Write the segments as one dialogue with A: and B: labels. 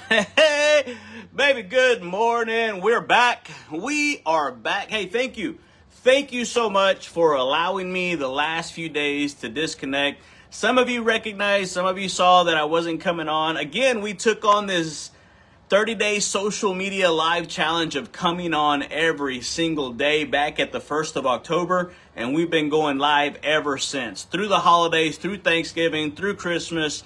A: Hey, baby, good morning. We're back. We are back. Hey, thank you. Thank you so much for allowing me the last few days to disconnect. Some of you recognized, some of you saw that I wasn't coming on. Again, we took on this 30-day social media live challenge of coming on every single day back at the 1st of October, and we've been going live ever since. Through the holidays, through Thanksgiving, through Christmas,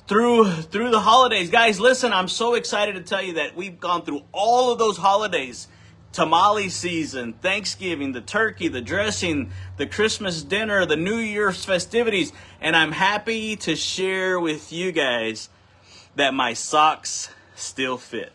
A: through the holidays. Guys, listen, I'm so excited to tell you that we've gone through all of those holidays. Tamale season, Thanksgiving, the turkey, the dressing, the Christmas dinner, the New Year's festivities, and I'm happy to share with you guys that my socks still fit.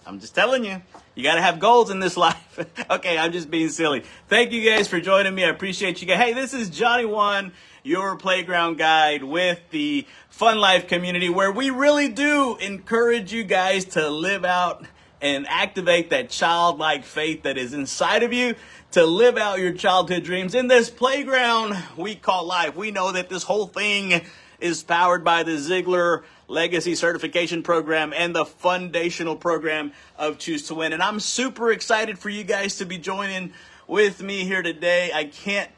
A: I'm just telling you, you got to have goals in this life. Okay, I'm just being silly. Thank you guys for joining me. I appreciate you guys. Hey, this is Johnny One, your playground guide with the Fun Life community, where we really do encourage you guys to live out and activate that childlike faith that is inside of you, to live out your childhood dreams in this playground we call life. We know that this whole thing is powered by the Ziegler Legacy Certification Program and the foundational program of Choose to Win. And I'm super excited for you guys to be joining with me here today. I cannot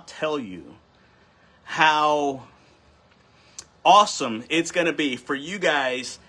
A: tell you how awesome it's going to be for you guys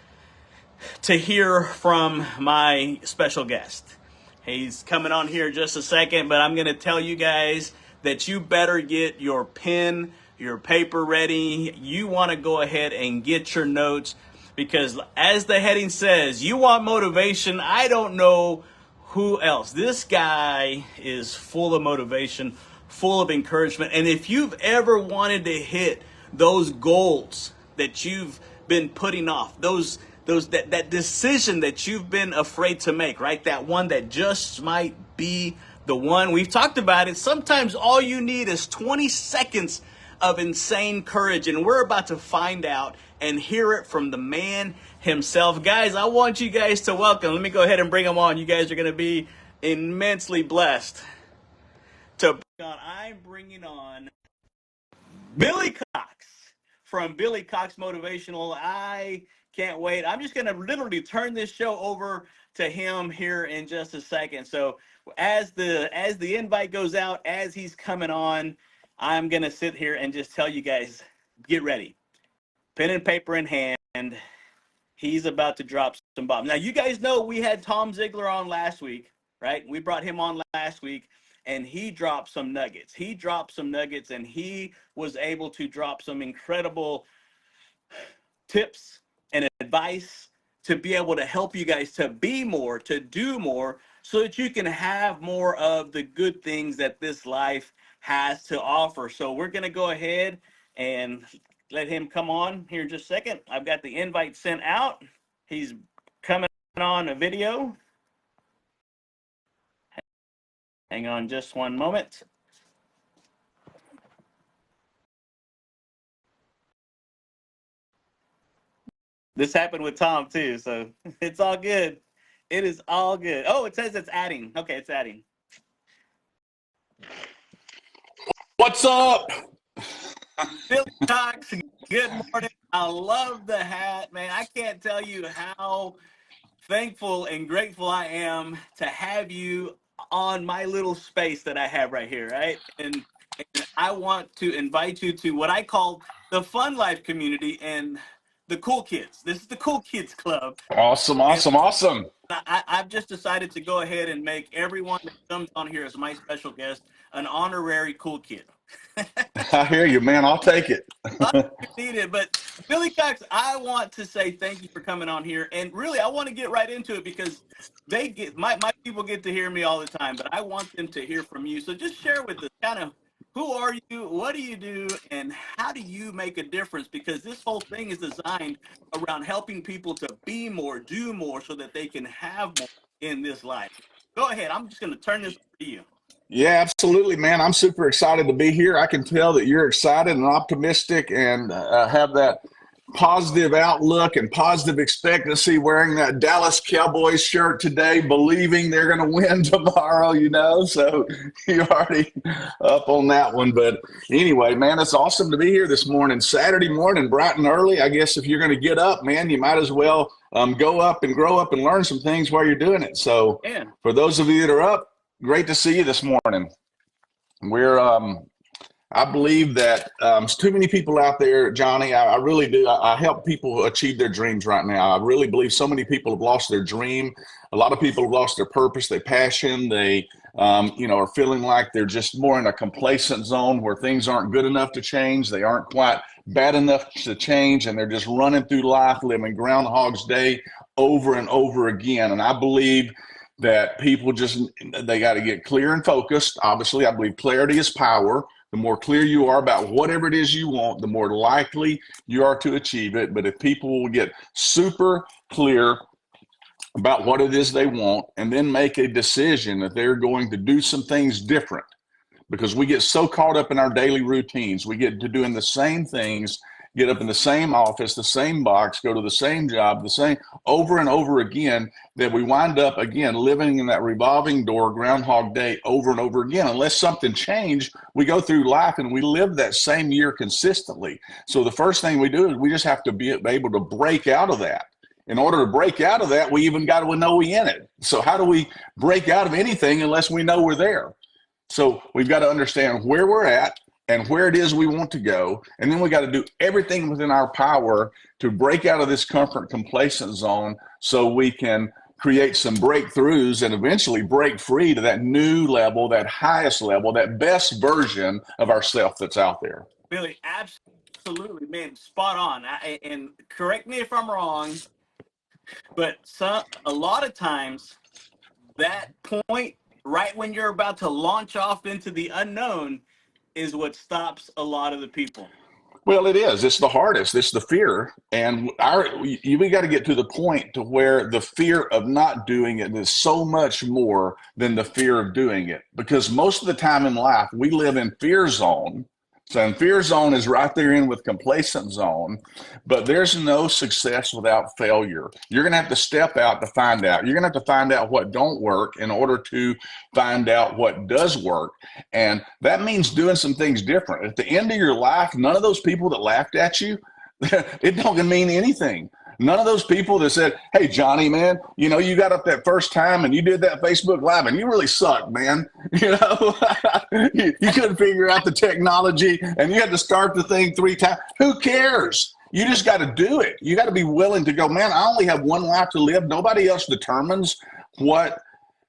A: to hear from my special guest. He's coming on here in just a second, but I'm going to tell you guys that you better get your pen, your paper ready. You want to go ahead and get your notes, because as the heading says, you want motivation. I don't know who else. This guy is full of motivation, full of encouragement. And if you've ever wanted to hit those goals that you've been putting off, that decision that you've been afraid to make, right? That one that just might be the one. We've talked about it. Sometimes all you need is 20 seconds of insane courage, and we're about to find out and hear it from the man himself. Guys, I want you guys to welcome. Let me go ahead and bring him on. You guys are going to be immensely blessed to bring on. I'm bringing on Billy Cox from Billy Cox Motivational. I can't wait. I'm just going to literally turn this show over to him here in just a second. So as the invite goes out, as he's coming on, I'm going to sit here and just tell you guys, get ready. Pen and paper in hand. He's about to drop some bombs. Now, you guys know we had Tom Ziegler on last week, right? We brought him on last week, and he dropped some nuggets. And he was able to drop some incredible tips and advice to be able to help you guys to be more, to do more, so that you can have more of the good things that this life has to offer. So we're going to go ahead and let him come on here in just a second. I've got the invite sent out. He's coming on a video. Hang on just one moment. This happened with Tom too, so it's all good. It is all good. Oh, it says it's adding. Okay, it's adding.
B: What's up?
A: Billy Cox, good morning. I love the hat, man. I can't tell you how thankful and grateful I am to have you on my little space that I have right here, right? And I want to invite you to what I call the Fun Life community and the Cool Kids. This is the Cool Kids Club.
B: Awesome.
A: I've just decided to go ahead and make everyone that comes on here as my special guest an honorary cool kid.
B: I hear you, man. I'll take it.
A: Need it, but Billy Cox, I want to say thank you for coming on here, and really, I want to get right into it because they get my people get to hear me all the time, but I want them to hear from you. So just share with us, kind of, who are you, what do you do, and how do you make a difference? Because this whole thing is designed around helping people to be more, do more, so that they can have more in this life. Go ahead. I'm just going to turn this over to you.
B: Yeah, absolutely, man. I'm super excited to be here. I can tell that you're excited and optimistic and have that positive outlook and positive expectancy, wearing that Dallas Cowboys shirt today, believing they're going to win tomorrow, so you're already up on that one. But anyway, man, it's awesome to be here this morning, Saturday morning, bright and early. I guess if you're going to get up, man, you might as well go up and grow up and learn some things while you're doing it. So for those of you that are up, great to see you this morning. I believe that there's too many people out there, Johnny. I really do. I help people achieve their dreams right now. I really believe so many people have lost their dream. A lot of people have lost their purpose, their passion. They, are feeling like they're just more in a complacent zone where things aren't good enough to change. They aren't quite bad enough to change, and they're just running through life, living Groundhog's Day over and over again. And I believe that people they got to get clear and focused. Obviously, I believe clarity is power. The more clear you are about whatever it is you want, the more likely you are to achieve it. But if people will get super clear about what it is they want and then make a decision that they're going to do some things different, because we get so caught up in our daily routines, we get to doing the same things, get up in the same office, the same box, go to the same job, the same over and over again, that we wind up again living in that revolving door, Groundhog Day, over and over again. Unless something changed, we go through life and we live that same year consistently. So the first thing we do is we just have to be able to break out of that. In order to break out of that, we even got to know we in it. So how do we break out of anything unless we know we're there? So we've got to understand where we're at and where it is we want to go. And then we got to do everything within our power to break out of this comfort complacent zone so we can create some breakthroughs and eventually break free to that new level, that highest level, that best version of ourself that's out there.
A: Billy, absolutely, man, spot on. And correct me if I'm wrong, but a lot of times that point, right when you're about to launch off into the unknown, is what stops a lot of the people.
B: Well, it is. It's the hardest. It's the fear. And we got to get to the point to where the fear of not doing it is so much more than the fear of doing it. Because most of the time in life, we live in fear zone. So in fear zone is right there in with complacent zone, but there's no success without failure. You're going to have to step out to find out. You're going to have to find out what don't work in order to find out what does work. And that means doing some things different. At the end of your life, none of those people that laughed at you, it don't mean anything. None of those people that said, hey, Johnny, man, you got up that first time and you did that Facebook Live and you really sucked, man. You couldn't figure out the technology and you had to start the thing 3 times. Who cares? You just got to do it. You got to be willing to go, man, I only have one life to live. Nobody else determines what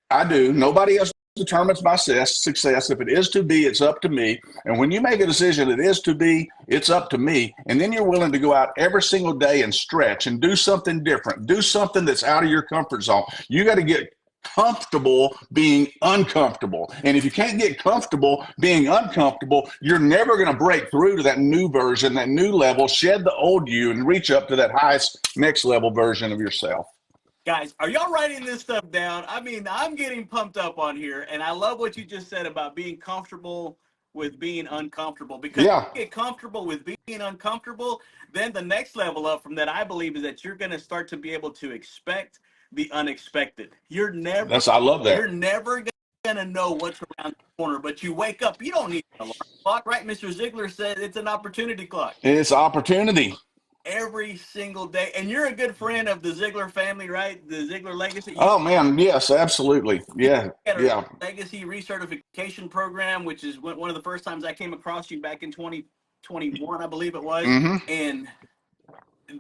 B: I do. Nobody else determines my success. If it is to be, it's up to me. And when you make a decision, it is to be, it's up to me. And then you're willing to go out every single day and stretch and do something different. Do something that's out of your comfort zone. You got to get comfortable being uncomfortable. And if you can't get comfortable being uncomfortable, you're never going to break through to that new version, that new level, shed the old you and reach up to that highest next level version of yourself.
A: Guys, are y'all writing this stuff down? I mean, I'm getting pumped up on here, and I love what you just said about being comfortable with being uncomfortable. Because if you get comfortable with being uncomfortable, then the next level up from that, I believe, is that you're going to start to be able to expect the unexpected. I
B: love that.
A: You're never going to know what's around the corner, but you wake up. You don't need an alarm clock, right? Mr. Ziegler said it's an opportunity clock.
B: It's opportunity.
A: Every single day. And you're a good friend of the Ziegler family, right? The Ziegler Legacy.
B: Oh, man. Yes, absolutely. Yeah.
A: Legacy recertification program, which is one of the first times I came across you back in 2021, I believe it was.
B: Mm-hmm.
A: And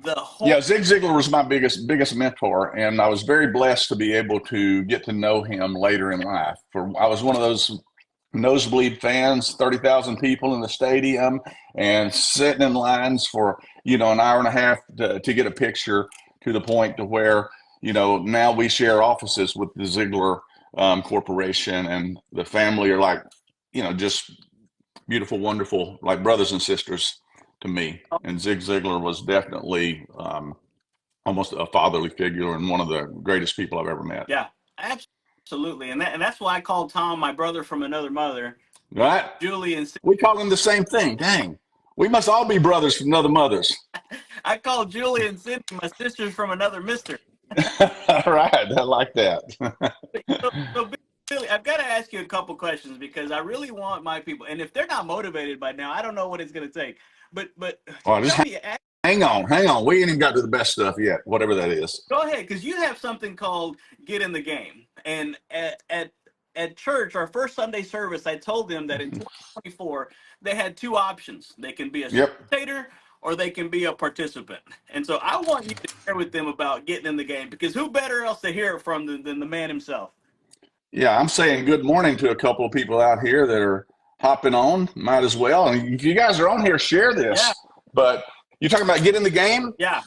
A: the whole
B: Zig Ziglar was my biggest mentor, and I was very blessed to be able to get to know him later in life. I was one of those nosebleed fans, 30,000 people in the stadium, and sitting in lines for an hour and a half to get a picture, to the point to where now we share offices with the Ziegler Corporation, and the family are like just beautiful, wonderful, like brothers and sisters to me. And Zig Ziglar was definitely almost a fatherly figure and one of the greatest people I've ever met.
A: Yeah, absolutely. And that's why I called Tom my brother from another mother.
B: Right.
A: Julie and
B: we call him the same thing. Dang. We must all be brothers from other mothers.
A: I call Julie and Cindy my sisters from another mister.
B: All right, I like that.
A: So Billy, I've got to ask you a couple questions because I really want my people, and if they're not motivated by now, I don't know what it's going to take. But
B: Well, just
A: tell me,
B: hang on, hang on. We ain't even got to the best stuff yet, whatever that is.
A: go ahead, because you have something called Get in the Game. And at church, our first Sunday service, I told them that in 2024, they had two options. They can be a
B: Yep.
A: spectator or they can be a participant. And so I want you to share with them about getting in the game, because who better else to hear it from than the man himself?
B: Yeah, I'm saying good morning to a couple of people out here that are hopping on. Might as well. And if you guys are on here, share this.
A: Yeah.
B: But you're talking about get in the game?
A: Yeah.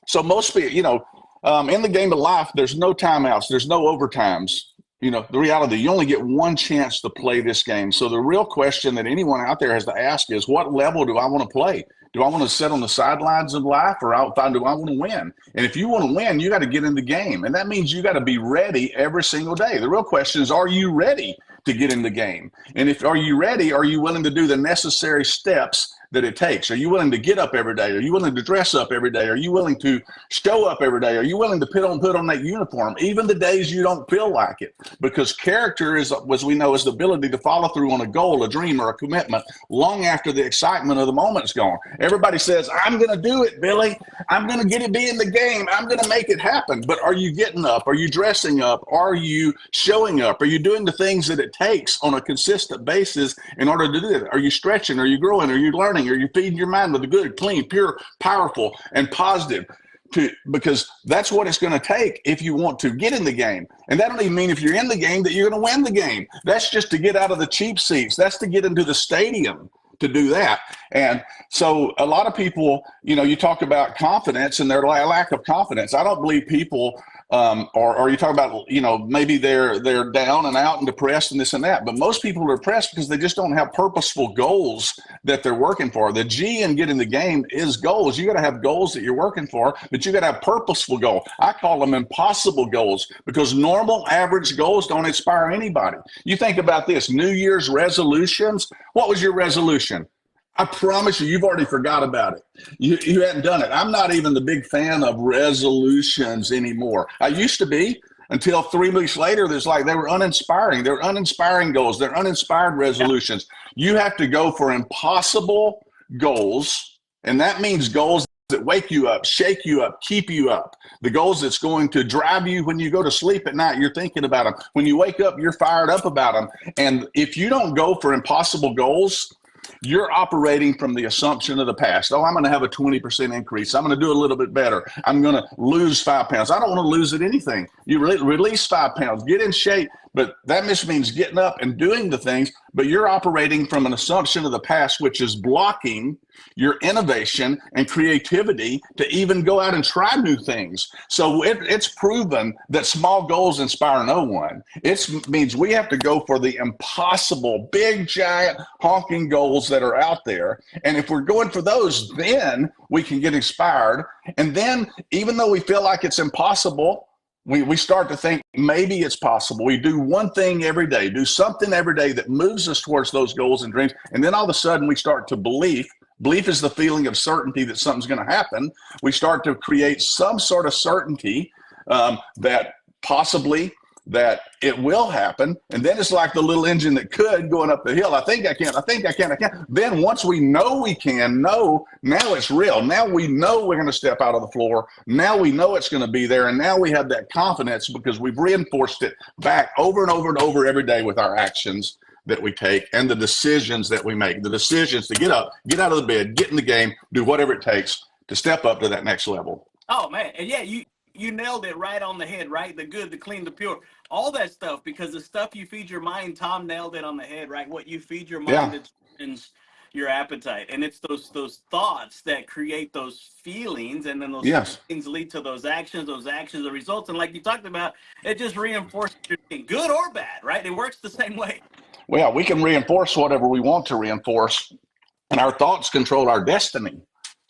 B: So most people, in the game of life, there's no timeouts. There's no overtimes. The reality, you only get one chance to play this game. So the real question that anyone out there has to ask is, what level do I want to play? Do I want to sit on the sidelines of life, or do I want to win? And if you want to win, you got to get in the game. And that means you got to be ready every single day. The real question is, are you ready to get in the game? And are you ready? Are you willing to do the necessary steps that it takes? Are you willing to get up every day? Are you willing to dress up every day? Are you willing to show up every day? Are you willing to put on that uniform, even the days you don't feel like it? Because character is, as we know, is the ability to follow through on a goal, a dream, or a commitment long after the excitement of the moment's gone. Everybody says, I'm going to do it, Billy. I'm going to be in the game. I'm going to make it happen. But are you getting up? Are you dressing up? Are you showing up? Are you doing the things that it takes on a consistent basis in order to do it? Are you stretching? Are you growing? Are you learning? Are you feeding your mind with the good, clean, pure, powerful, and positive? Because that's what it's going to take if you want to get in the game. And that don't even mean if you're in the game that you're going to win the game. That's just to get out of the cheap seats. That's to get into the stadium to do that. And so a lot of people, you talk about confidence and their lack of confidence. I don't believe people or you talk about, maybe they're down and out and depressed and this and that. But most people are depressed because they just don't have purposeful goals that they're working for. The G in getting the game is goals. You got to have goals that you're working for, but you got to have purposeful goals. I call them impossible goals, because normal average goals don't inspire anybody. You think about this, New Year's resolutions. What was your resolution? I promise you've already forgot about it. You hadn't done it. I'm not even the big fan of resolutions anymore. I used to be, until 3 weeks later, they were uninspiring. They're uninspiring goals. They're uninspired resolutions. You have to go for impossible goals, and that means goals that wake you up, shake you up, keep you up. The goals that's going to drive you when you go to sleep at night, you're thinking about them. When you wake up, you're fired up about them. And if you don't go for impossible goals, you're operating from the assumption of the past. Oh, I'm going to have a 20% increase. I'm going to do a little bit better. I'm going to lose 5 pounds. I don't want to lose at anything. You release 5 pounds, get in shape, but that just means getting up and doing the things. But you're operating from an assumption of the past, which is blocking your innovation and creativity to even go out and try new things. So it's proven that small goals inspire no one. It means we have to go for the impossible, big, giant, honking goals that are out there. And if we're going for those, then we can get inspired. And then even though we feel like it's impossible, we start to think maybe it's possible. We do one thing every day, do something every day that moves us towards those goals and dreams. And then all of a sudden we start to believe. Belief is the feeling of certainty that something's going to happen. We start to create some sort of certainty that possibly that it will happen. And then it's like the little engine that could going up the hill. I think I can. Then once we know we can, now it's real. Now we know we're going to step out of the floor. Now we know it's going to be there. And now we have that confidence because we've reinforced it back over and over and over every day with our actions that we take and the decisions that we make. The decisions to get up, get out of the bed, get in the game, do whatever it takes to step up to that next level.
A: Oh, man. And yeah, you nailed it right on the head, right? The good, the clean, the pure, all that stuff, because the stuff you feed your mind, Tom nailed it on the head, right? What you feed your mind determines your appetite. And it's those thoughts that create those feelings, and then those feelings lead to those actions are results. And like you talked about, it just reinforces your thing, good or bad, right? It works the same way.
B: Well, we can reinforce whatever we want to reinforce, and our thoughts control our destiny.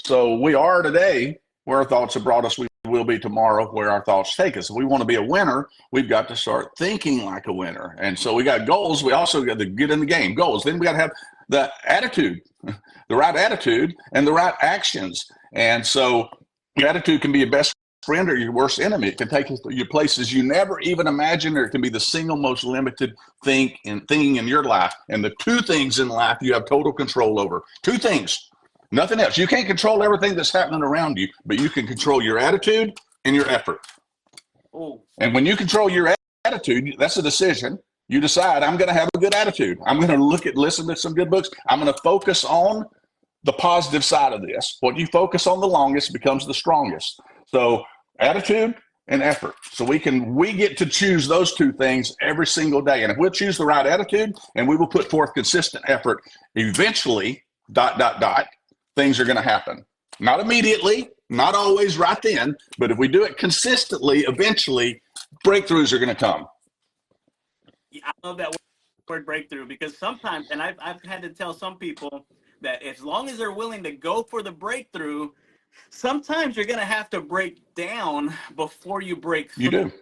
B: So we are today where our thoughts have brought us. We will be tomorrow where our thoughts take us. If we want to be a winner, we've got to start thinking like a winner. And so we got goals. We also got to get in the game, goals. Then we got to have the attitude, the right attitude and the right actions. And so your attitude can be your best friend or your worst enemy. It can take you places you never even imagined, or it can be the single most limited thing in your life. And the two things in life you have total control over. Two things, nothing else. You can't control everything that's happening around you, but you can control your attitude and your effort.
A: Oh.
B: And when you control your attitude, that's a decision. You decide, I'm going to have a good attitude. I'm going to listen to some good books. I'm going to focus on the positive side of this. What you focus on the longest becomes the strongest. So attitude and effort. So we get to choose those two things every single day. And if we'll choose the right attitude and we will put forth consistent effort, eventually, things are going to happen. Not immediately, not always right then, but if we do it consistently, eventually breakthroughs are going to come.
A: I love that word breakthrough, because sometimes, and I've had to tell some people that as long as they're willing to go for the breakthrough, sometimes you're going to have to break down before you break through.
B: You do.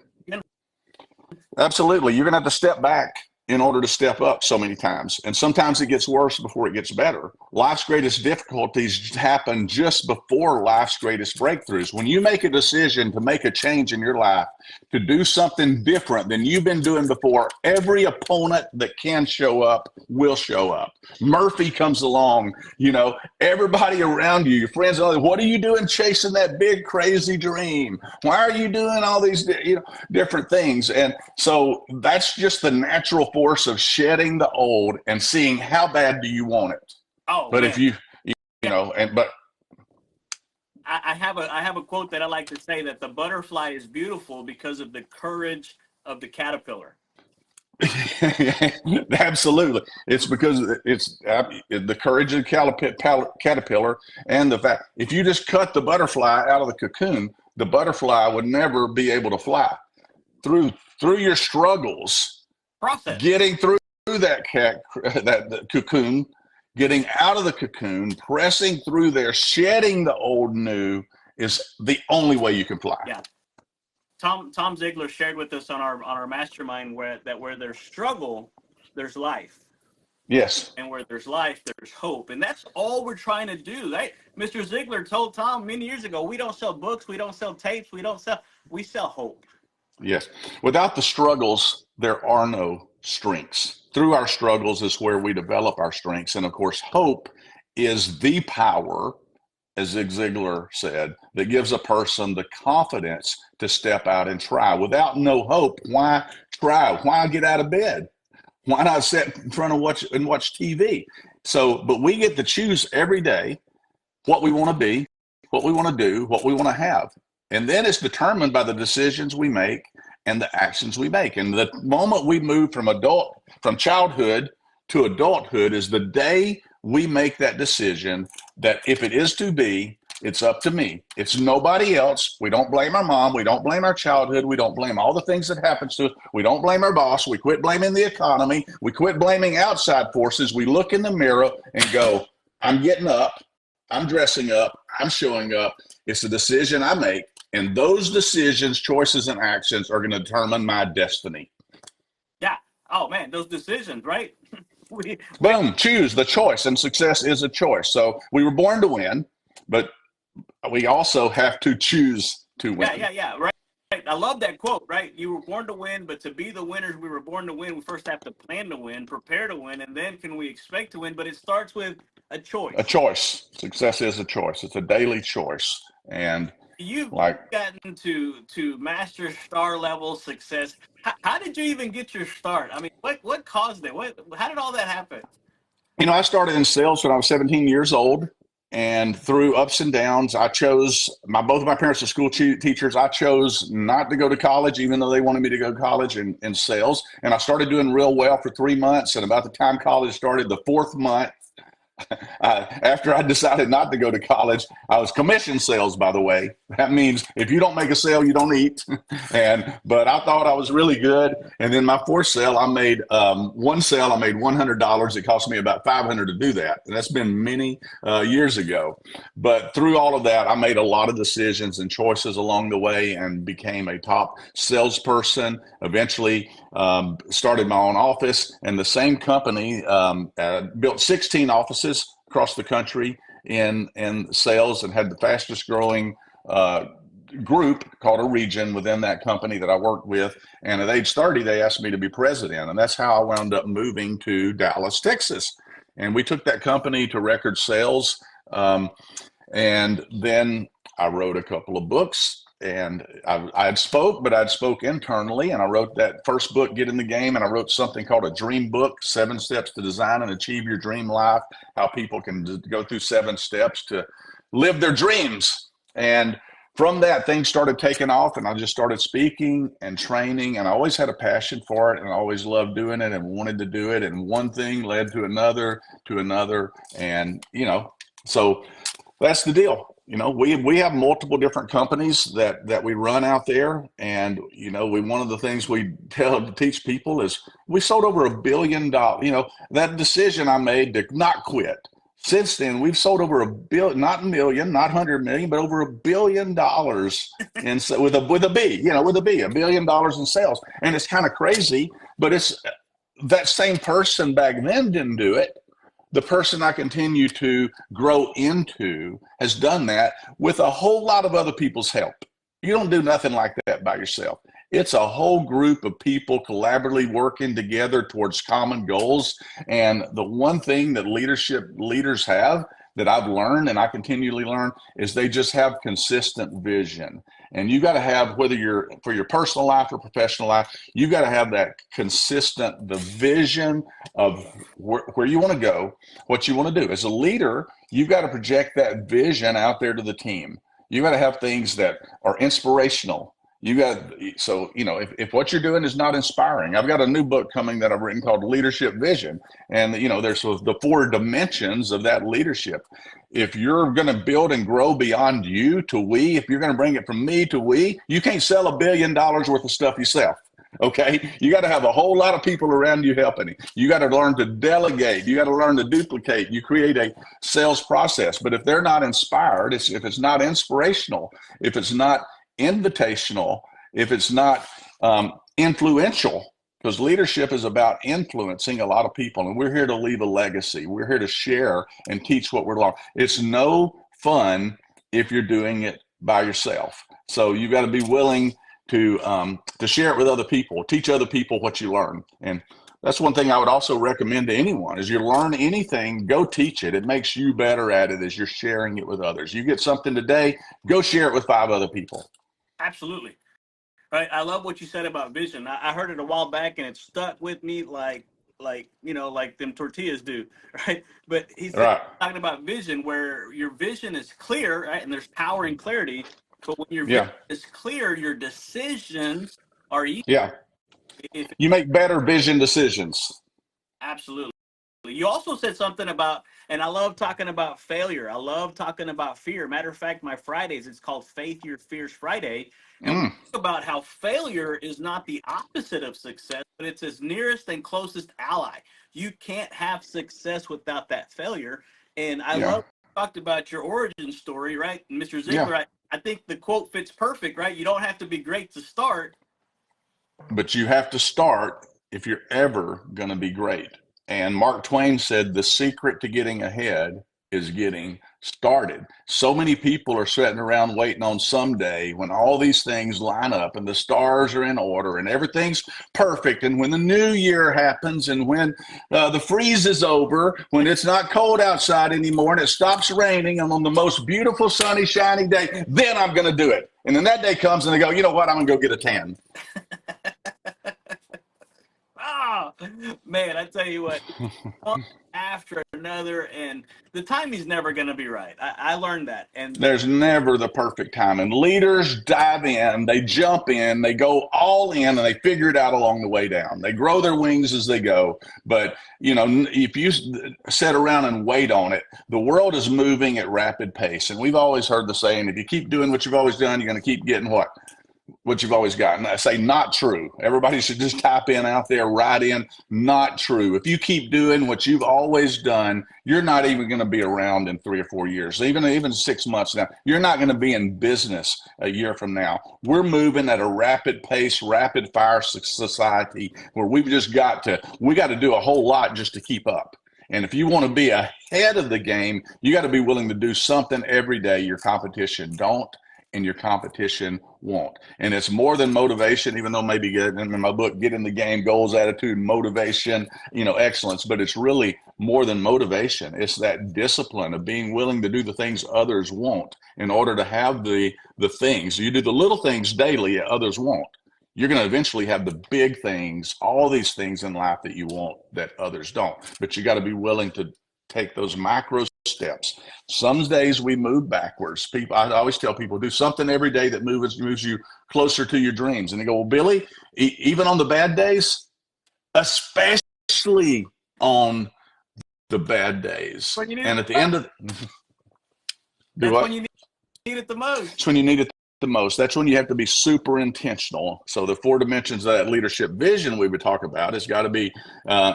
B: Absolutely. You're going to have to step back in order to step up so many times. And sometimes it gets worse before it gets better. Life's greatest difficulties happen just before life's greatest breakthroughs. When you make a decision to make a change in your life, to do something different than you've been doing before, every opponent that can show up will show up. Murphy comes along, everybody around you, your friends, what are you doing chasing that big, crazy dream? Why are you doing all these, different things? And so that's just the natural force of shedding the old and seeing how bad do you want it.
A: Oh,
B: but
A: man.
B: If you
A: I have a quote that I like to say, that the butterfly is beautiful because of the courage of the caterpillar.
B: Absolutely. It's because it's the courage of the caterpillar, and the fact, if you just cut the butterfly out of the cocoon, the butterfly would never be able to fly. Through your struggles, getting through that cocoon, getting out of the cocoon, pressing through there, shedding the old new is the only way you can fly.
A: Yeah. Tom Ziglar shared with us on our mastermind where there's struggle, there's life.
B: Yes.
A: And where there's life, there's hope. And that's all we're trying to do. Right? Mr. Ziglar told Tom many years ago, we don't sell books, we don't sell tapes, we sell hope.
B: Yes. Without the struggles, there are no strengths. Through our struggles is where we develop our strengths. And of course, hope is the power, as Zig Ziglar said, that gives a person the confidence to step out and try. Without no hope, why try? Why get out of bed? Why not sit in front of watch TV? So, but we get to choose every day what we want to be, what we want to do, what we want to have. And then it's determined by the decisions we make and the actions we make. And the moment we move from childhood to adulthood is the day we make that decision that if it is to be, it's up to me. It's nobody else. We don't blame our mom. We don't blame our childhood. We don't blame all the things that happens to us. We don't blame our boss. We quit blaming the economy. We quit blaming outside forces. We look in the mirror and go, I'm getting up. I'm dressing up. I'm showing up. It's a decision I make. And those decisions, choices, and actions are going to determine my destiny.
A: Yeah. Oh, man, those decisions, right?
B: Boom, choose the choice, and success is a choice. So we were born to win, but we also have to choose to win.
A: Yeah, right. I love that quote, right? You were born to win, but to be the winners we were born to win, we first have to plan to win, prepare to win, and then can we expect to win? But it starts with a choice.
B: A choice. Success is a choice. It's a daily choice. And
A: you've gotten to master star level success. How did you even get your start? I mean, what caused it? How did all that happen?
B: I started in sales when I was 17 years old. And through ups and downs, I chose, both of my parents are school teachers. I chose not to go to college, even though they wanted me to go to college in sales. And I started doing real well for 3 months. And about the time college started, the fourth month, After I decided not to go to college, I was commission sales, by the way. That means if you don't make a sale, you don't eat. But I thought I was really good. And then my fourth sale, I made one sale, I made $100. It cost me about $500 to do that. And that's been many years ago. But through all of that, I made a lot of decisions and choices along the way and became a top salesperson. Eventually started my own office, and the same company built 16 offices across the country in sales, and had the fastest growing group called a region within that company that I worked with. And at age 30, they asked me to be president. And that's how I wound up moving to Dallas, Texas. And we took that company to record sales. And then I wrote a couple of books. And I'd spoke, but I'd spoke internally, and I wrote that first book, Get in the Game, and I wrote something called a Dream Book, 7 Steps to Design and Achieve Your Dream Life, how people can go through 7 steps to live their dreams. And from that, things started taking off, and I just started speaking and training, and I always had a passion for it, and I always loved doing it and wanted to do it, and one thing led to another, and, so that's the deal. We have multiple different companies that we run out there, and one of the things we teach people is we sold over $1 billion. That decision I made to not quit. Since then, we've sold over $1 billion, not a million, not 100 million, but over $1 billion with a B, $1 billion in sales. And it's kind of crazy, but it's that same person back then didn't do it. The person I continue to grow into has done that with a whole lot of other people's help. You don't do nothing like that by yourself. It's a whole group of people collaboratively working together towards common goals. And the one thing that leaders have that I've learned, and I continually learn, is they just have consistent vision. And you got to have, whether you're for your personal life or professional life, you got to have that consistent, the vision of where you want to go, what you want to do. As a leader, you've got to project that vision out there to the team. You got to have things that are inspirational. If what you're doing is not inspiring, I've got a new book coming that I've written called Leadership Vision. And, there's the 4 dimensions of that leadership. If you're going to build and grow beyond you to we, if you're going to bring it from me to we, you can't sell $1 billion worth of stuff yourself. Okay. You got to have a whole lot of people around you helping you. You got to learn to delegate. You got to learn to duplicate. You create a sales process. But if they're not inspired, if it's not inspirational, if it's not invitational, if it's not influential, because leadership is about influencing a lot of people, and we're here to leave a legacy. We're here to share and teach what we're learning. It's no fun if you're doing it by yourself. So you got to be willing to share it with other people, teach other people what you learn. And that's one thing I would also recommend to anyone is you learn anything, go teach it. It makes you better at it as you're sharing it with others. You get something today, go share it with 5 other people.
A: Absolutely. Right. I love what you said about vision. I heard it a while back, and it stuck with me like them tortillas do. Right. But he's talking about vision, where your vision is clear, right? And there's power in clarity. But when your vision is clear, your decisions are easy.
B: Yeah. You make better vision decisions.
A: Absolutely. You also said something about, and I love talking about failure. I love talking about fear. Matter of fact, my Fridays, it's called Faith Your Fears Friday. And we talk about how failure is not the opposite of success, but it's its nearest and closest ally. You can't have success without that failure. And I love you talked about your origin story, right? And Mr. Ziegler, I think the quote fits perfect, right? You don't have to be great to start.
B: But you have to start if you're ever going to be great. And Mark Twain said, the secret to getting ahead is getting started. So many people are sitting around waiting on someday when all these things line up and the stars are in order and everything's perfect. And when the new year happens and when the freeze is over, when it's not cold outside anymore and it stops raining and on the most beautiful, sunny, shiny day, then I'm going to do it. And then that day comes and they go, you know what? I'm going to go get a tan.
A: Man, I tell you what, one after another, and the timing's never going to be right. I learned that, and
B: There's never the perfect time. And leaders dive in, they jump in, they go all in, and they figure it out along the way down. They grow their wings as they go. But, you know, if you sit around and wait on it, the world is moving at rapid pace. And we've always heard the saying, if you keep doing what you've always done, you're going to keep getting what you've always gotten. I say not true. Everybody should just type in out there, write in, not true. If you keep doing what you've always done, you're not even going to be around in 3 or 4 years, even 6 months now. You're not going to be in business a year from now. We're moving at a rapid pace, rapid fire society where we got to do a whole lot just to keep up. And if you want to be ahead of the game, you got to be willing to do something every day your competition don't, and your competition won't. And it's more than motivation, even though maybe in my book, Get in the Game, Goals, Attitude, Motivation, excellence, but it's really more than motivation. It's that discipline of being willing to do the things others won't in order to have the things. You do the little things daily, others won't. You're going to eventually have the big things, all these things in life that you want that others don't. But you got to be willing to take those micro steps. Some days we move backwards. I always tell people, do something every day that moves you closer to your dreams. And they go, well, Billy, even on the bad days, especially on the bad days. And at the end of
A: that's when you need it the most.
B: It's when you need it the most. That's when you have to be super intentional. So the 4 dimensions of that leadership vision we would talk about, it's got to be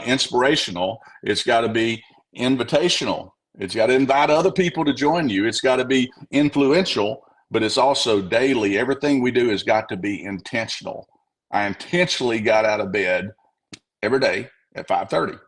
B: inspirational. It's got to be invitational. It's got to invite other people to join you. It's got to be influential, but it's also daily. Everything we do has got to be intentional. I intentionally got out of bed every day at 5:30.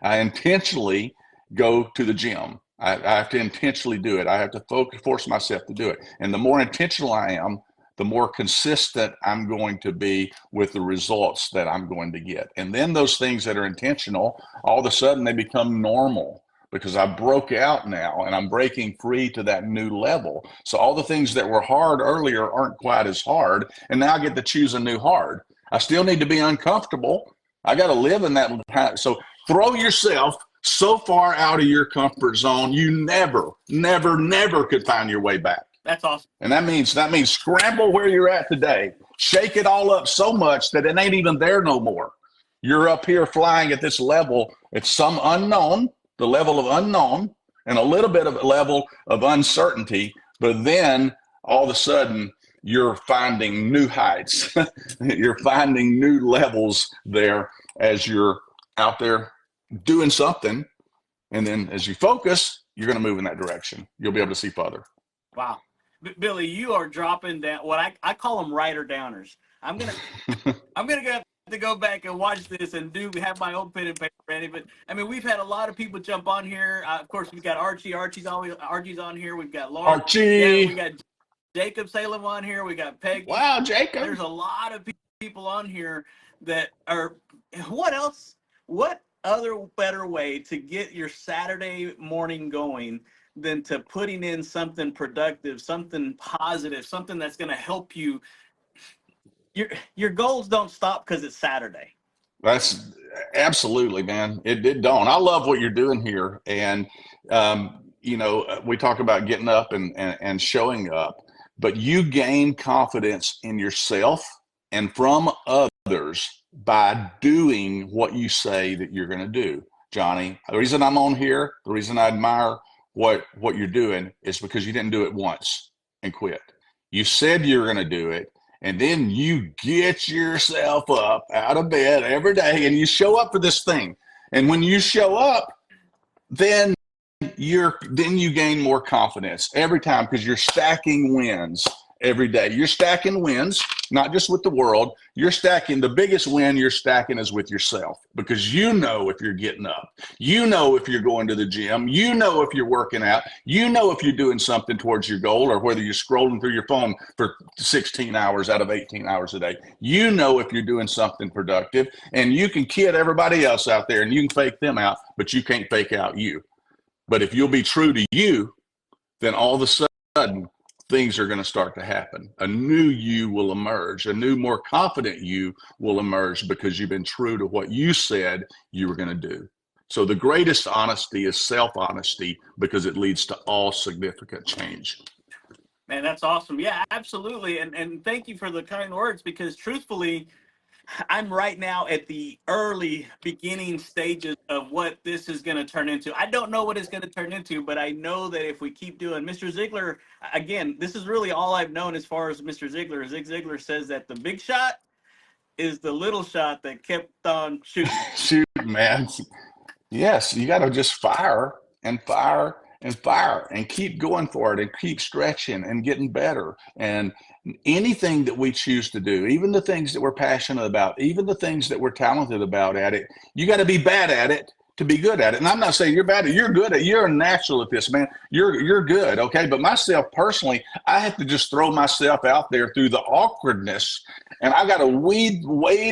B: I intentionally go to the gym. I have to intentionally do it. I have to force myself to do it. And the more intentional I am, the more consistent I'm going to be with the results that I'm going to get. And then those things that are intentional, all of a sudden they become normal because I broke out now and I'm breaking free to that new level. So all the things that were hard earlier aren't quite as hard. And now I get to choose a new hard. I still need to be uncomfortable. I got to live in that. So throw yourself so far out of your comfort zone, you never could find your way back.
A: That's awesome.
B: And that means scramble where you're at today. Shake it all up so much that it ain't even there no more. You're up here flying at this level. It's some unknown, the level of unknown, and a little bit of a level of uncertainty. But then all of a sudden, you're finding new heights. You're finding new levels there as you're out there doing something. And then as you focus, you're going to move in that direction. You'll be able to see further.
A: Wow. Billy, you are dropping down what I call them writer downers. I'm gonna have to go back and watch this and have my own pen and paper ready. But I mean, we've had a lot of people jump on here. Of course, we've got Archie. Archie's on here. We've got Laura.
B: Archie.
A: Yeah, we got Jacob Salem on here. We got Peggy.
B: Wow, Jacob.
A: There's a lot of people on here that are. What else? What other better way to get your Saturday morning going than to putting in something productive, something positive, something that's going to help you? Your goals don't stop because it's Saturday.
B: That's absolutely, man. It don't. I love what you're doing here. And, we talk about getting up and showing up, but you gain confidence in yourself and from others by doing what you say that you're going to do. Johnny, the reason I'm on here, the reason I admire what you're doing is because you didn't do it once and quit. You said you were going to do it, and then you get yourself up out of bed every day and you show up for this thing. And when you show up, then you gain more confidence every time because you're stacking wins every day. You're stacking wins, not just with the world. You're stacking, the biggest win you're stacking is with yourself because you know if you're getting up. You know if you're going to the gym. You know if you're working out. You know if you're doing something towards your goal or whether you're scrolling through your phone for 16 hours out of 18 hours a day. You know if you're doing something productive, and you can kid everybody else out there and you can fake them out, but you can't fake out you. But if you'll be true to you, then all of a sudden things are going to start to happen. A new you will emerge. A new, more confident you will emerge because you've been true to what you said you were going to do. So the greatest honesty is self-honesty, because it leads to all significant change.
A: Man, that's awesome. Yeah, absolutely. And thank you for the kind words, because truthfully, I'm right now at the early beginning stages of what this is going to turn into. I don't know what it's going to turn into, but I know that if we keep doing Mr. Ziglar, again, this is really all I've known as far as Mr. Ziglar. Zig Ziglar says that the big shot is the little shot that kept on shooting.
B: Shoot, man. Yes, you got to just fire and fire and fire and keep going for it and keep stretching and getting better. And anything that we choose to do, even the things that we're passionate about, even the things that we're talented about at it, you got to be bad at it to be good at it. And I'm not saying you're bad at it. You're good at it. You're a natural at this, man. You're good, okay? But myself personally, I have to just throw myself out there through the awkwardness, and I got to wade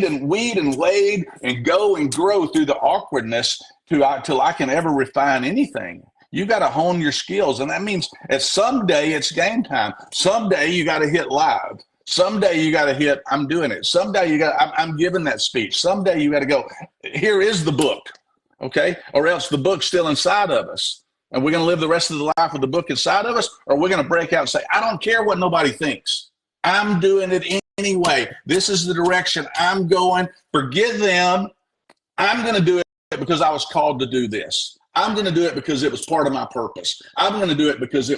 B: and go and grow through the awkwardness till I can ever refine anything. You got to hone your skills, and that means at someday it's game time. Someday you got to hit live. Someday you got to hit, I'm doing it. Someday I'm giving that speech. Someday you got to go, here is the book, okay? Or else the book's still inside of us. And we're going to live the rest of the life with the book inside of us, or we're going to break out and say, I don't care what nobody thinks. I'm doing it anyway. This is the direction I'm going. Forget them. I'm going to do it because I was called to do this. I'm going to do it because it was part of my purpose. I'm going to do it because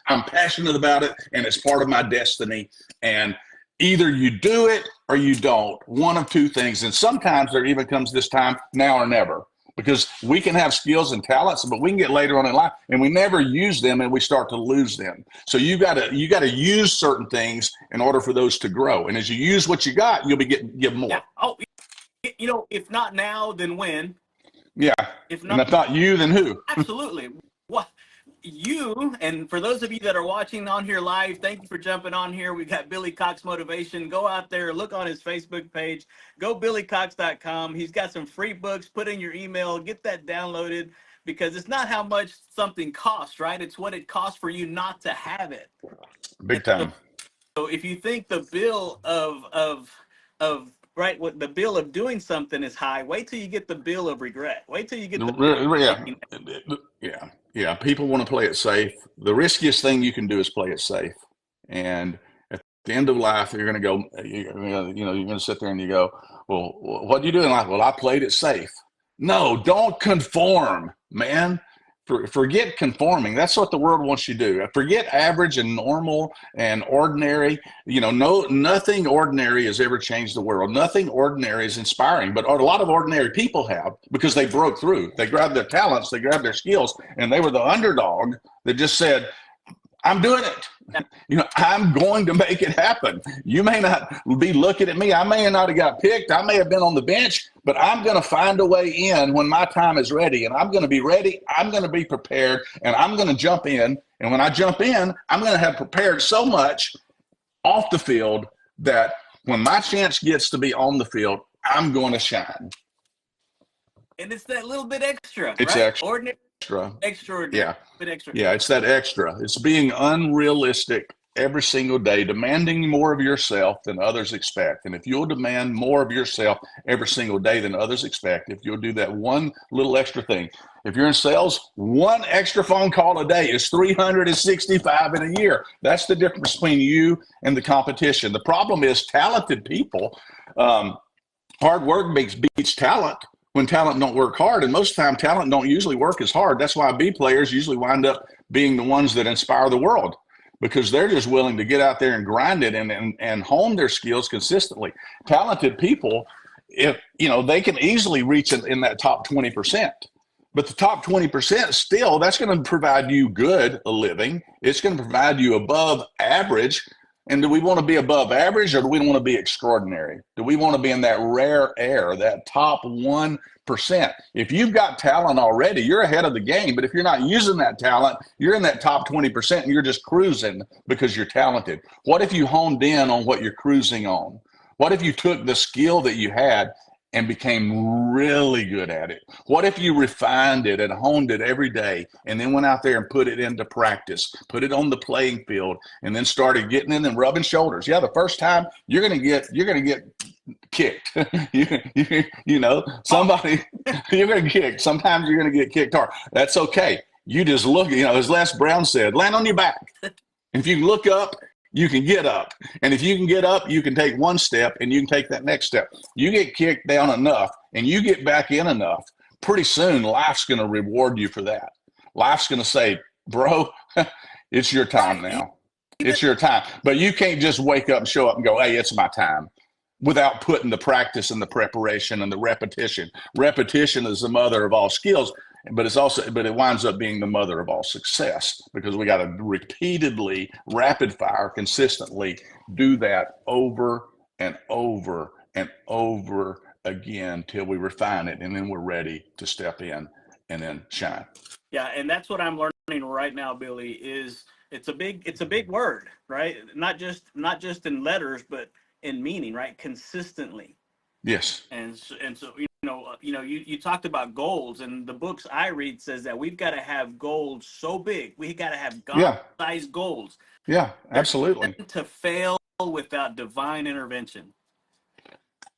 B: I'm passionate about it, and it's part of my destiny. And either you do it or you don't. One of two things. And sometimes there even comes this time, now or never, because we can have skills and talents, but we can get later on in life and we never use them, and we start to lose them. So you got to use certain things in order for those to grow. And as you use what you got, you'll be give more.
A: Yeah. Oh, if not now, then when?
B: Yeah.
A: If
B: not you, then who?
A: Absolutely. What you, and for those of you that are watching on here live, thank you for jumping on here. We've got Billy Cox Motivation. Go out there, look on his Facebook page, go billycox.com. He's got some free books. Put in your email, get that downloaded, because it's not how much something costs, right? It's what it costs for you not to have it.
B: Big time.
A: So if you think the bill of right, what the bill of doing something is high, wait till you get the bill of regret. Wait till you get the
B: yeah. People want to play it safe. The riskiest thing you can do is play it safe. And at the end of life, you're going to go, you're going to sit there and you go, well, what do you do in life? Well, I played it safe. No, don't conform, man. Forget conforming. That's what the world wants you to do. Forget average and normal and ordinary. Nothing ordinary has ever changed the world. Nothing ordinary is inspiring, but a lot of ordinary people have, because they broke through. They grabbed their talents, they grabbed their skills, and they were the underdog that just said, I'm doing it. I'm going to make it happen. You may not be looking at me. I may not have got picked. I may have been on the bench, but I'm going to find a way in when my time is ready. And I'm going to be ready. I'm going to be prepared, and I'm going to jump in. And when I jump in, I'm going to have prepared so much off the field that when my chance gets to be on the field, I'm going to shine.
A: And it's that little bit extra.
B: It's
A: right?
B: extra.
A: Ordinary. Extraordinary.
B: Yeah.
A: Bit extra.
B: Yeah, it's that extra. It's being unrealistic every single day, demanding more of yourself than others expect. And if you'll demand more of yourself every single day than others expect, if you'll do that one little extra thing, if you're in sales, one extra phone call a day is 365 in a year. That's the difference between you and the competition. The problem is talented people, hard work beats talent. When talent don't work hard, and most of the time talent don't usually work as hard. That's why B players usually wind up being the ones that inspire the world, because they're just willing to get out there and grind it and hone their skills consistently. Talented people, they can easily reach in that top 20%. But the top 20% still, that's going to provide you a living. It's going to provide you above average. And do we want to be above average, or do we want to be extraordinary? Do we want to be in that rare air, that top 1%? If you've got talent already, you're ahead of the game. But if you're not using that talent, you're in that top 20% and you're just cruising because you're talented. What if you honed in on what you're cruising on? What if you took the skill that you had and became really good at it? What if you refined it and honed it every day and then went out there and put it into practice, put it on the playing field, and then started getting in and rubbing shoulders? Yeah, the first time you're gonna get kicked. Somebody you're gonna get kicked. Sometimes you're gonna get kicked hard. That's okay. You just look, as Les Brown said, land on your back. If you look up, you can get up. And if you can get up, you can take one step and you can take that next step. You get kicked down enough and you get back in enough, pretty soon life's going to reward you for that. Life's going to say, bro, it's your time now. It's your time. But you can't just wake up and show up and go, hey, it's my time, without putting the practice and the preparation and the repetition. Repetition is the mother of all skills. But it winds up being the mother of all success, because we got to repeatedly, rapid fire, consistently do that over and over and over again till we refine it, and then we're ready to step in and then shine.
A: Yeah, and that's what I'm learning right now, Billy. Is it's a big word, right? Not just in letters, but in meaning, right? Consistently.
B: Yes.
A: And so you talked about goals, and the books I read says that we've got to have goals so big. We got to have God-sized goals.
B: Yeah, absolutely.
A: To fail without divine intervention.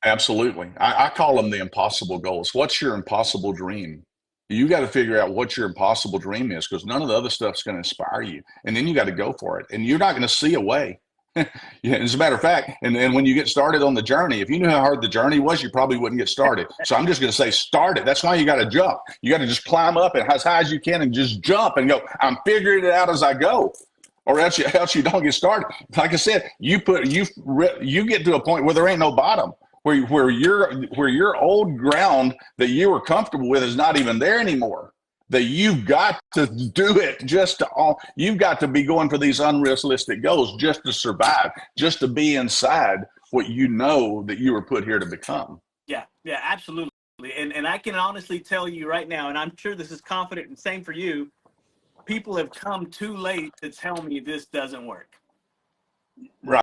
B: Absolutely. I call them the impossible goals. What's your impossible dream? You got to figure out what your impossible dream is, because none of the other stuff's going to inspire you. And then you got to go for it. And you're not going to see a way. Yeah, as a matter of fact, and when you get started on the journey, if you knew how hard the journey was, you probably wouldn't get started. So I'm just going to say, start it. That's why you got to jump. You got to just climb up and as high as you can and just jump and go, I'm figuring it out as I go, or else you don't get started. Like I said, you get to a point where there ain't no bottom, where your old ground that you were comfortable with is not even there anymore. That you've got to do it you've got to be going for these unrealistic goals just to survive, just to be inside what you know that you were put here to become.
A: Yeah, absolutely. And I can honestly tell you right now, and I'm sure this is confident and same for you, people have come too late to tell me this doesn't work.
B: Right.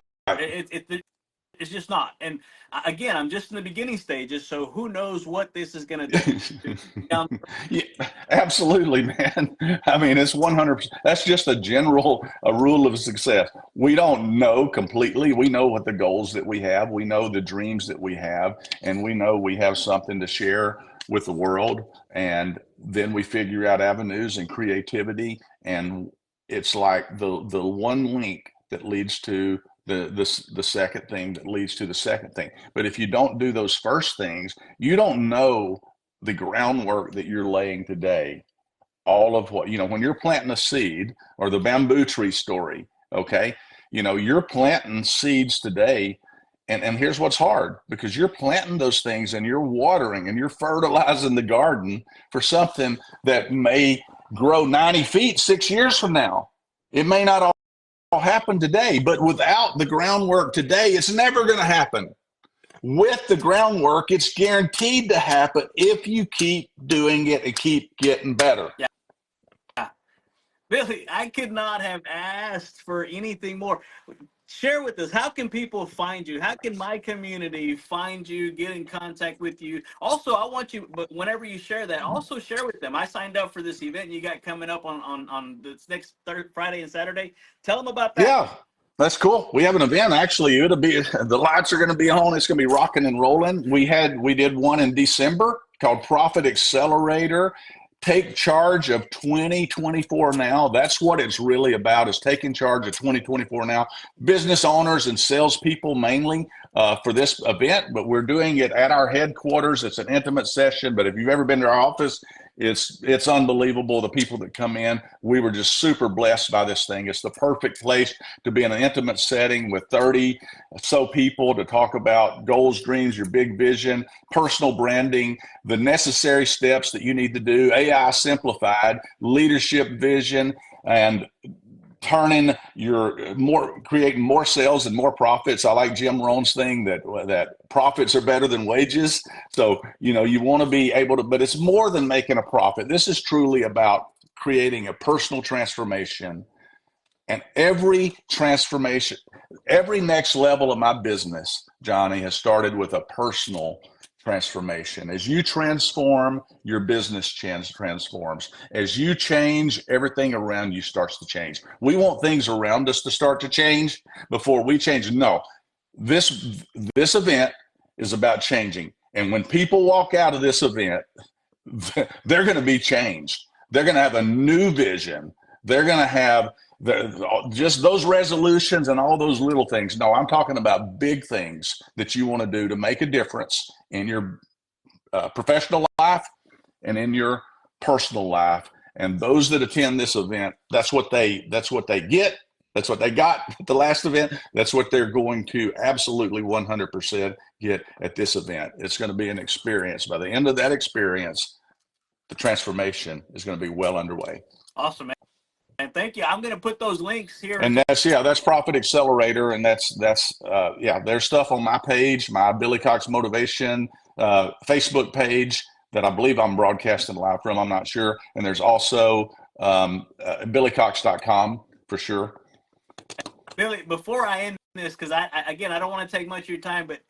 A: It's just not. And again, I'm just in the beginning stages, so who knows what this is going to do.
B: Yeah, absolutely, man. I mean, it's 100%. That's just a rule of success. We don't know completely. We know what the goals that we have. We know the dreams that we have, and we know we have something to share with the world. And then we figure out avenues and creativity. And it's like the one link that leads to the second thing that leads to the second thing. But if you don't do those first things, you don't know the groundwork that you're laying today. All of what, when you're planting a seed, or the bamboo tree story, okay, you're planting seeds today. And here's what's hard, because you're planting those things and you're watering and you're fertilizing the garden for something that may grow 90 feet 6 years from now. It may not all happen today, but without the groundwork today, it's never going to happen. With the groundwork, it's guaranteed to happen if you keep doing it and keep getting better.
A: Yeah. Billy, I could not have asked for anything more. Share with us, how can people find you? How can my community find you, get in contact with you? Also, I want you, but whenever you share that, also share with them. I signed up for this event you got coming up on this next Friday and Saturday. Tell them about that.
B: Yeah, that's cool. We have an event. Actually, the lights are going to be on. It's going to be rocking and rolling. We did one in December called Profit Accelerator. Take charge of 2024 now. That's what it's really about, is taking charge of 2024 now. Business owners and salespeople mainly for this event, but we're doing it at our headquarters. It's an intimate session, but if you've ever been to our office, it's unbelievable, the people that come in. We were just super blessed by this thing. It's the perfect place to be in an intimate setting with 30 so people to talk about goals, dreams, your big vision, personal branding, the necessary steps that you need to do, AI simplified, leadership vision, and creating more sales and more profits. I like Jim Rohn's thing that profits are better than wages. So, you want to be able to, but it's more than making a profit. This is truly about creating a personal transformation. And every transformation, every next level of my business, Johnny, has started with a personal transformation. As you transform, your business transforms. As you change, everything around you starts to change. We want things around us to start to change before we change. No, this event is about changing. And when people walk out of this event, they're going to be changed. They're going to have a new vision. They're going to have just those resolutions and all those little things. No, I'm talking about big things that you want to do to make a difference in your professional life and in your personal life. And those that attend this event, that's what they get. That's what they got at the last event. That's what they're going to absolutely 100% get at this event. It's going to be an experience. By the end of that experience, the transformation is going to be well underway.
A: Awesome, man. And thank you. I'm going to put those links here.
B: And that's Profit Accelerator. And that's there's stuff on my page, my Billy Cox Motivation Facebook page that I believe I'm broadcasting live from. I'm not sure. And there's also billycox.com for sure.
A: Billy, before I end this, because I don't want to take much of your time, but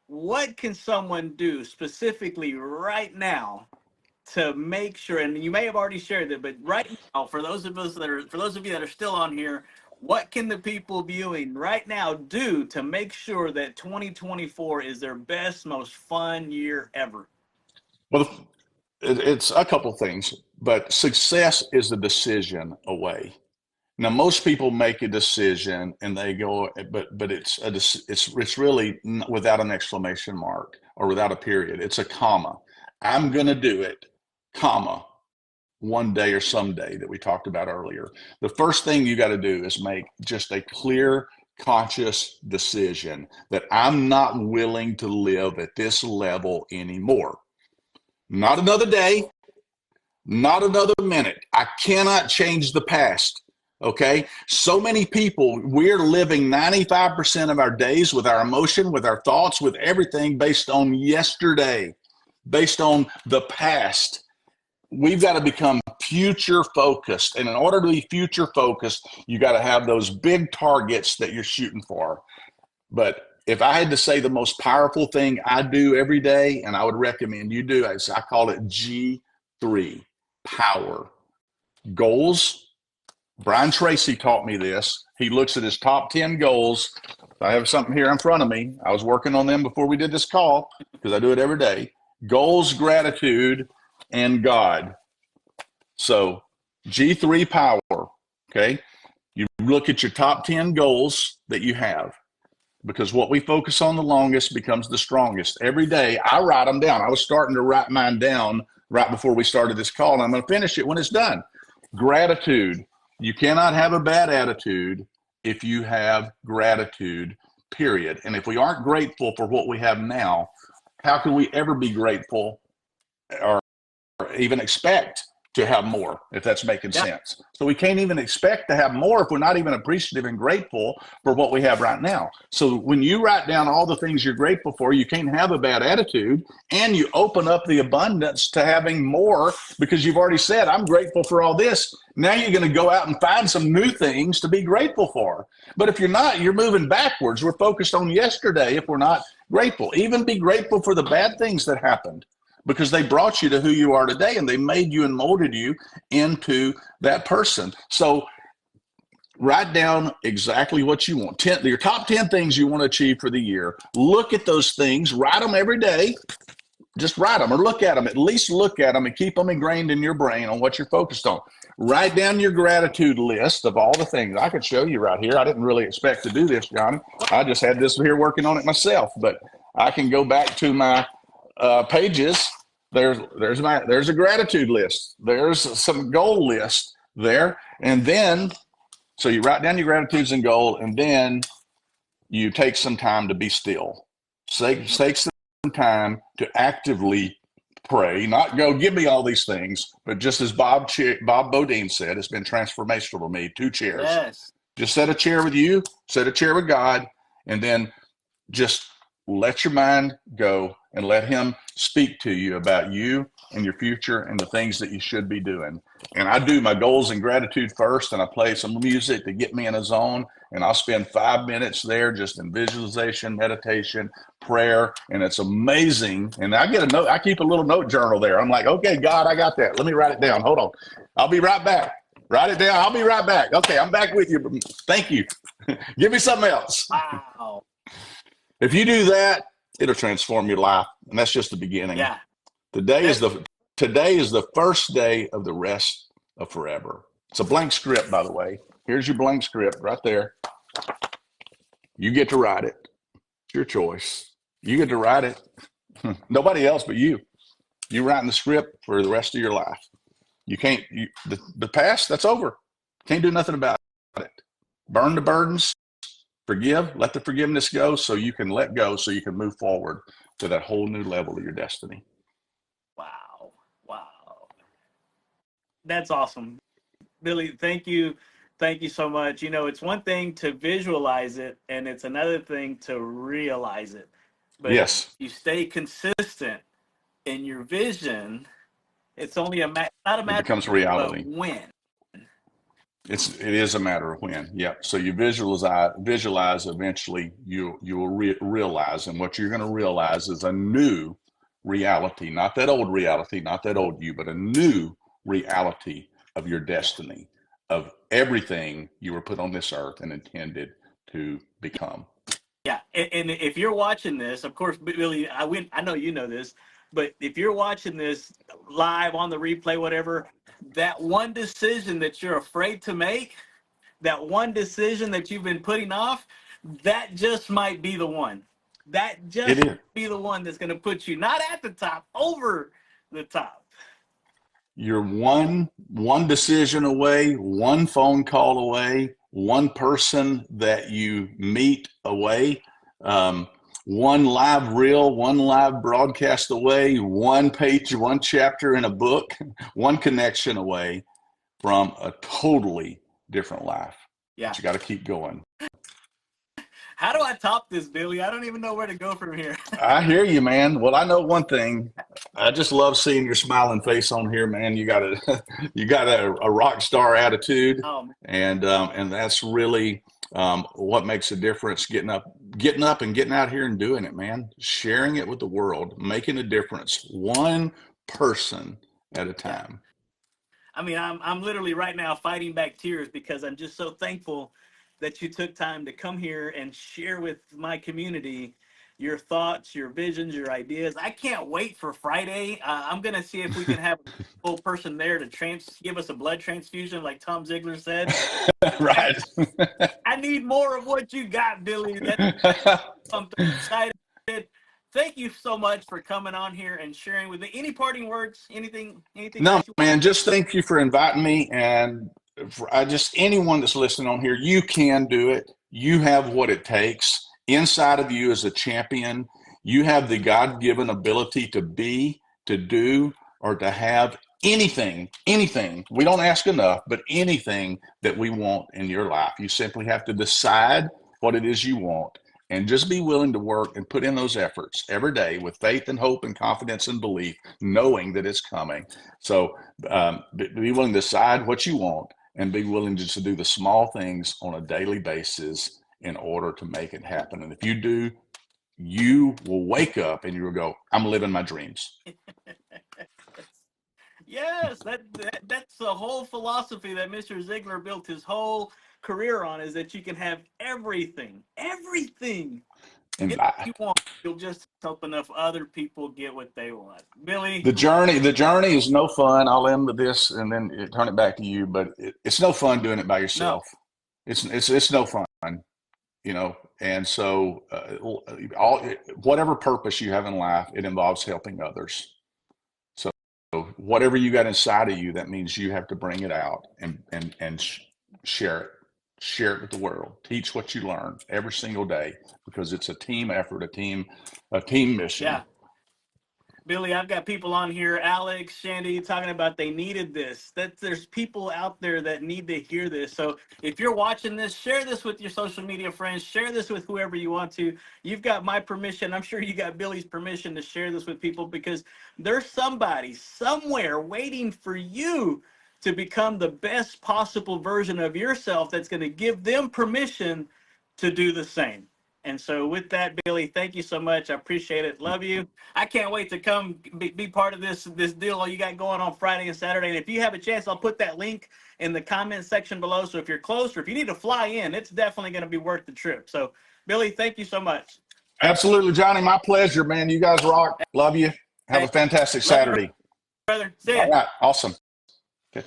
A: what can someone do specifically right now to make sure, and you may have already shared it, but right now, for those of you that are still on here, what can the people viewing right now do to make sure that 2024 is their best, most fun year ever?
B: Well, it's a couple things, but success is a decision away. Now, most people make a decision and they go, but it's really without an exclamation mark or without a period. It's a comma. I'm going to do it, comma, one day or someday that we talked about earlier. The first thing you got to do is make just a clear, conscious decision that I'm not willing to live at this level anymore. Not another day, not another minute. I cannot change the past. Okay. So many people, we're living 95% of our days with our emotion, with our thoughts, with everything based on yesterday, based on the past. We've got to become future focused. And in order to be future focused, you got to have those big targets that you're shooting for. But if I had to say the most powerful thing I do every day, and I would recommend you do, I call it G3, power. Goals. Brian Tracy taught me this. He looks at his top 10 goals. I have something here in front of me. I was working on them before we did this call because I do it every day. Goals, gratitude, and God. So G3 power, okay? You look at your top 10 goals that you have because what we focus on the longest becomes the strongest. Every day I write them down. I was starting to write mine down right before we started this call, and I'm going to finish it when it's done. Gratitude. You cannot have a bad attitude if you have gratitude, period. And if we aren't grateful for what we have now, how can we ever be grateful or even expect to have more, if that's making sense? So we can't even expect to have more if we're not even appreciative and grateful for what we have right now. So when you write down all the things you're grateful for, you can't have a bad attitude, and you open up the abundance to having more because you've already said, I'm grateful for all this. Now you're going to go out and find some new things to be grateful for. But if you're not, you're moving backwards. We're focused on yesterday if we're not grateful. Even be grateful for the bad things that happened, because they brought you to who you are today, and they made you and molded you into that person. So write down exactly what you want. Your top 10 things you want to achieve for the year. Look at those things. Write them every day. Just write them or look at them. At least look at them and keep them ingrained in your brain on what you're focused on. Write down your gratitude list of all the things. I could show you right here. I didn't really expect to do this, Johnny. I just had this here working on it myself, but I can go back to my pages. There's a gratitude list. There's some goal list there. And then, so you write down your gratitudes and goal, and then you take some time to be still. Take some time to actively pray, not go give me all these things, but just as Bob Bodine said, it's been transformational to me. 2 chairs.
A: Yes.
B: Just set a chair with you, set a chair with God, and then just let your mind go and let him speak to you about you and your future and the things that you should be doing. And I do my goals and gratitude first, and I play some music to get me in a zone, and I'll spend 5 minutes there just in visualization, meditation, prayer, and it's amazing. And I get a note, I keep a little note journal there. I'm like, okay, God, I got that. Let me write it down. Hold on. I'll be right back. Write it down. I'll be right back. Okay, I'm back with you. Thank you. Give me something else.
A: Wow.
B: If you do that, it'll transform your life. And that's just the beginning.
A: Yeah.
B: Today is the first day of the rest of forever. It's a blank script, by the way. Here's your blank script right there. You get to write it. It's your choice. You get to write it. Nobody else but you. You're writing the script for the rest of your life. You can't, the past, that's over. Can't do nothing about it. Burn the burdens, forgive, let the forgiveness go so you can let go, so you can move forward to that whole new level of your destiny.
A: Wow. Wow. That's awesome. Billy, thank you. Thank you so much. You know, it's one thing to visualize it, and it's another thing to realize it. But
B: yes,
A: if you stay consistent in your vision, it's only not a matter
B: it becomes reality.
A: of when.
B: It is a matter of when. Yeah. So you visualize. Eventually, you will realize, and what you're going to realize is a new reality, not that old reality, not that old you, but a new reality of your destiny, of everything you were put on this earth and intended to become.
A: Yeah, and if you're watching this, of course, Billy, I know you know this, but if you're watching this live on the replay, whatever, that one decision that you're afraid to make, that one decision that you've been putting off, that just might be the one. That just might be the one that's going to put you not at the top, over the top.
B: You're one decision away, one phone call away, one person that you meet away, one live reel, one live broadcast away, one page, one chapter in a book, one connection away from a totally different life.
A: Yeah.
B: But you got to keep going.
A: How do I top this, Billy? I don't even know where to go from here.
B: I hear you, man. Well, I know one thing. I just love seeing your smiling face on here, man. You got a rock star attitude, and that's really what makes a difference. Getting up and getting out here and doing it, man. Sharing it with the world, making a difference, one person at a time.
A: I mean, I'm literally right now fighting back tears because I'm just so thankful that you took time to come here and share with my community your thoughts, your visions, your ideas. I can't wait for Friday. I'm going to see if we can have a full person there to give us a blood transfusion like Tom Ziegler said.
B: Right.
A: I need more of what you got, Billy. I'm excited. Thank you so much for coming on here and sharing with me. Any parting words? Anything?
B: No, man, just thank you for inviting me. And just anyone that's listening on here, you can do it. You have what it takes. Inside of you is a champion. You have the God-given ability to be, to do, or to have anything. We don't ask enough, but anything that we want in your life. You simply have to decide what it is you want and just be willing to work and put in those efforts every day with faith and hope and confidence and belief, knowing that it's coming. So be willing to decide what you want and be willing just to do the small things on a daily basis in order to make it happen. And if you do, you will wake up and you will go, I'm living my dreams.
A: Yes, that's the whole philosophy that Mr. Ziegler built his whole career on, is that you can have everything
B: And
A: you want. You'll just help enough other people get what they want. Billy,
B: the journey is no fun. I'll end with this and then turn it back to you. But it's no fun doing it by yourself. No. It's no fun, you know. And so, whatever purpose you have in life, it involves helping others. So, whatever you got inside of you, that means you have to bring it out and share it. Share it with the world. Teach what you learn every single day, because it's a team effort, a team mission.
A: Yeah. Billy, I've got people on here, Alex, Shandy, talking about they needed this. That there's people out there that need to hear this. So if you're watching this, share this with your social media friends. Share this with whoever you want to. You've got my permission. I'm sure you got Billy's permission to share this with people, because there's somebody somewhere waiting for you to become the best possible version of yourself that's going to give them permission to do the same. And so with that, Billy, thank you so much. I appreciate it. Love you. I can't wait to come be part of this deal you got going on Friday and Saturday. And if you have a chance, I'll put that link in the comment section below. So if you're close or if you need to fly in, it's definitely going to be worth the trip. So Billy, thank you so much.
B: Absolutely, Johnny. My pleasure, man. You guys rock. Love you. Have a fantastic Saturday.
A: You, brother. See ya.
B: All right. Awesome. Okay.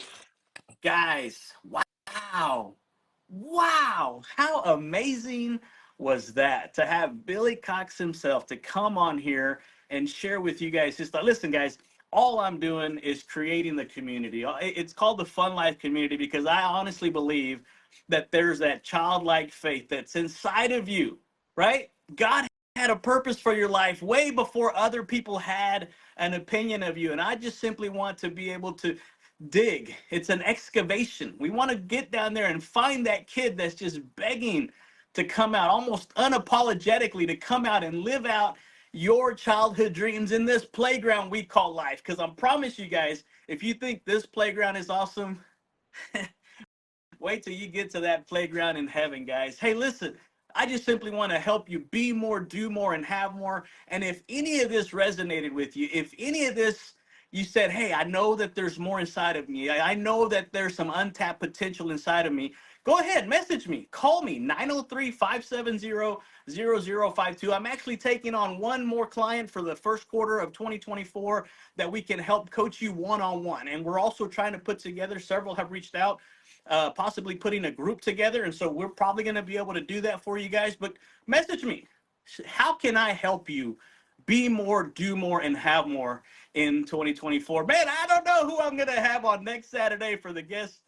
A: Guys, wow. Wow. How amazing was that to have Billy Cox himself to come on here and share with you guys his thought. Listen, guys, all I'm doing is creating the community. It's called the Fun Life community because I honestly believe that there's that childlike faith that's inside of you, right? God had a purpose for your life way before other people had an opinion of you. And I just simply want to be able to dig. It's an excavation. We want to get down there and find that kid that's just begging to come out, almost unapologetically to come out and live out your childhood dreams in this playground we call life. Because I promise you guys, if you think this playground is awesome, wait till you get to that playground in heaven, guys. Hey, listen, I just simply want to help you be more, do more, and have more. And if any of this resonated with you, if any of this you said, hey, I know that there's more inside of me, I know that there's some untapped potential inside of me, go ahead, message me, call me, 903-570-0052. I'm actually taking on one more client for the first quarter of 2024 that we can help coach you one-on-one. And we're also trying to put together, several have reached out, possibly putting a group together. And so we're probably going to be able to do that for you guys. But message me. How can I help you be more, do more, and have more in 2024? Man, I don't know who I'm going to have on next Saturday for the guest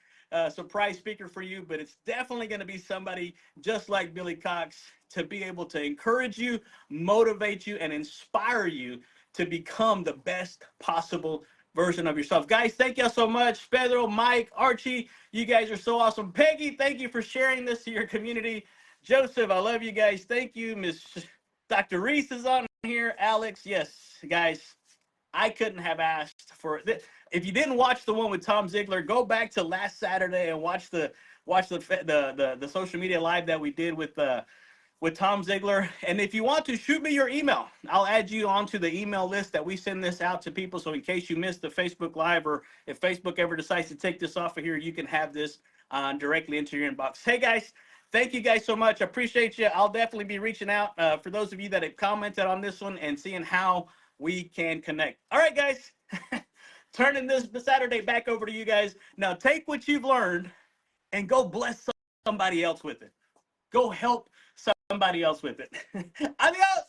A: surprise speaker for you, but it's definitely going to be somebody just like Billy Cox to be able to encourage you, motivate you, and inspire you to become the best possible version of yourself. Guys, thank y'all so much. Pedro, Mike, Archie, you guys are so awesome. Peggy, thank you for sharing this to your community. Joseph, I love you guys. Thank you. Miss Dr. Reese is on here. Alex, yes, guys, I couldn't have asked for it. If you didn't watch the one with Tom Ziegler, go back to last Saturday and watch the social media live that we did with Tom Ziegler. And if you want to, shoot me your email. I'll add you onto the email list that we send this out to people. So in case you missed the Facebook Live, or if Facebook ever decides to take this off of here, you can have this directly into your inbox. Hey, guys, thank you guys so much. I appreciate you. I'll definitely be reaching out for those of you that have commented on this one and seeing how we can connect. All right, guys, turning this Saturday back over to you guys. Now take what you've learned and go bless somebody else with it. Go help somebody else with it. Adios.